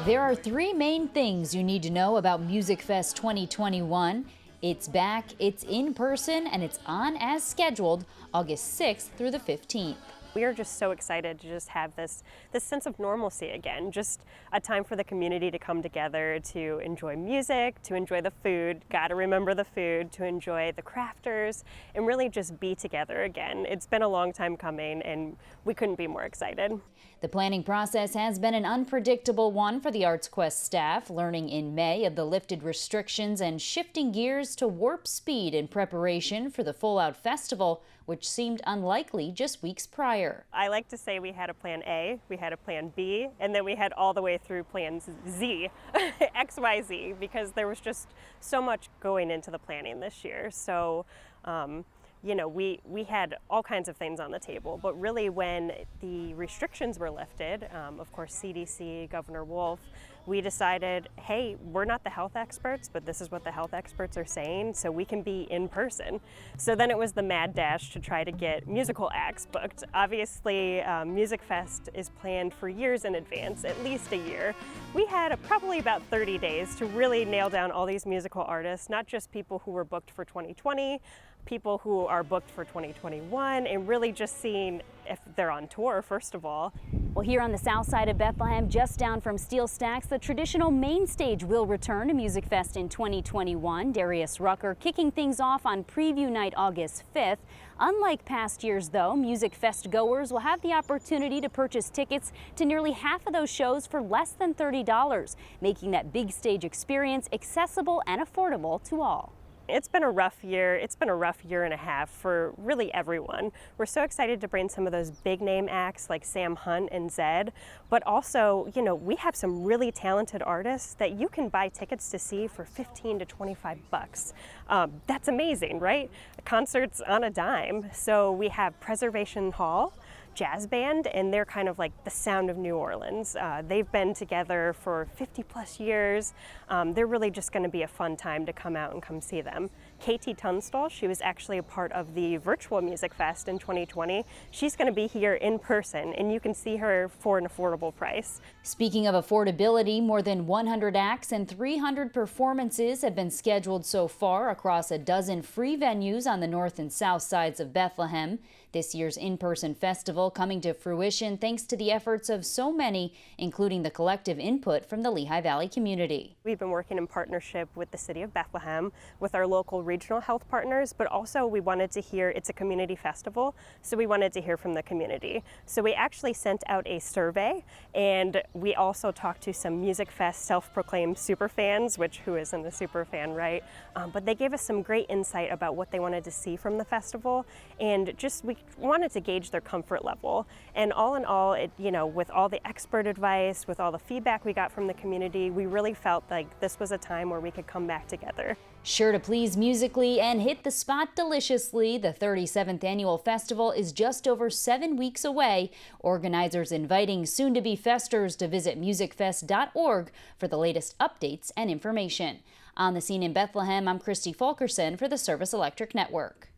There are three main things you need to know about Musikfest 2021. It's back, it's in person, and it's on as scheduled August 6th through the 15th. We are just so excited to just have this sense of normalcy again, just a time for the community to come together to enjoy music, to enjoy the food, gotta remember the food, to enjoy the crafters, and really just be together again. It's been a long time coming, and we couldn't be more excited. The planning process has been an unpredictable one for the ArtsQuest staff, learning in May of the lifted restrictions and shifting gears to warp speed in preparation for the full-out festival, which seemed unlikely just weeks prior. I like to say we had a plan A, we had a plan B, and then we had all the way through plan Z, XYZ, because there was just so much going into the planning this year. So, you know, we had all kinds of things on the table, but really when the restrictions were lifted, of course, CDC, Governor Wolf, we decided, hey, we're not the health experts, but this is what the health experts are saying, so we can be in person. So then it was the mad dash to try to get musical acts booked. Obviously, Musikfest is planned for years in advance, at least a year. We had probably about 30 days to really nail down all these musical artists, not just people who were booked for 2020, people who are booked for 2021, and really just seeing if they're on tour, first of all. Well, here on the south side of Bethlehem, just down from Steel Stacks, the traditional main stage will return to Musikfest in 2021. Darius Rucker kicking things off on preview night August 5th. Unlike past years, though, Musikfest goers will have the opportunity to purchase tickets to nearly half of those shows for less than $30, making that big stage experience accessible and affordable to all. It's been a rough year. It's been a rough year and a half for really everyone. We're so excited to bring some of those big name acts like Sam Hunt and Zed, but also, you know, we have some really talented artists that you can buy tickets to see for 15 to 25 bucks. That's amazing, right? Concerts on a dime. So we have Preservation Hall Jazz Band, and they're kind of like the sound of New Orleans. They've been together for 50 plus years. They're really just going to be a fun time to come out and come see them. KT Tunstall, she was actually a part of the virtual Musikfest in 2020. She's going to be here in person, and you can see her for an affordable price. Speaking of affordability, more than 100 acts and 300 performances have been scheduled so far across a dozen free venues on the north and south sides of Bethlehem. This year's in-person festival coming to fruition thanks to the efforts of so many, including the collective input from the Lehigh Valley community. We've been working in partnership with the city of Bethlehem, with our local regional health partners, but also we wanted to hear, it's a community festival, so we wanted to hear from the community. So we actually sent out a survey, and we also talked to some Musikfest self-proclaimed super fans, which who isn't a super fan, right? But they gave us some great insight about what they wanted to see from the festival, and just we wanted to gauge their comfort level. And all in all, you know, with all the expert advice, with all the feedback we got from the community, we really felt like this was a time where we could come back together. Sure to please musically and hit the spot deliciously, the 37th annual festival is just over 7 weeks away. Organizers inviting soon-to-be festers to visit musikfest.org for the latest updates and information. On the scene in Bethlehem, I'm Kristi Fulkerson for the Service Electric Network.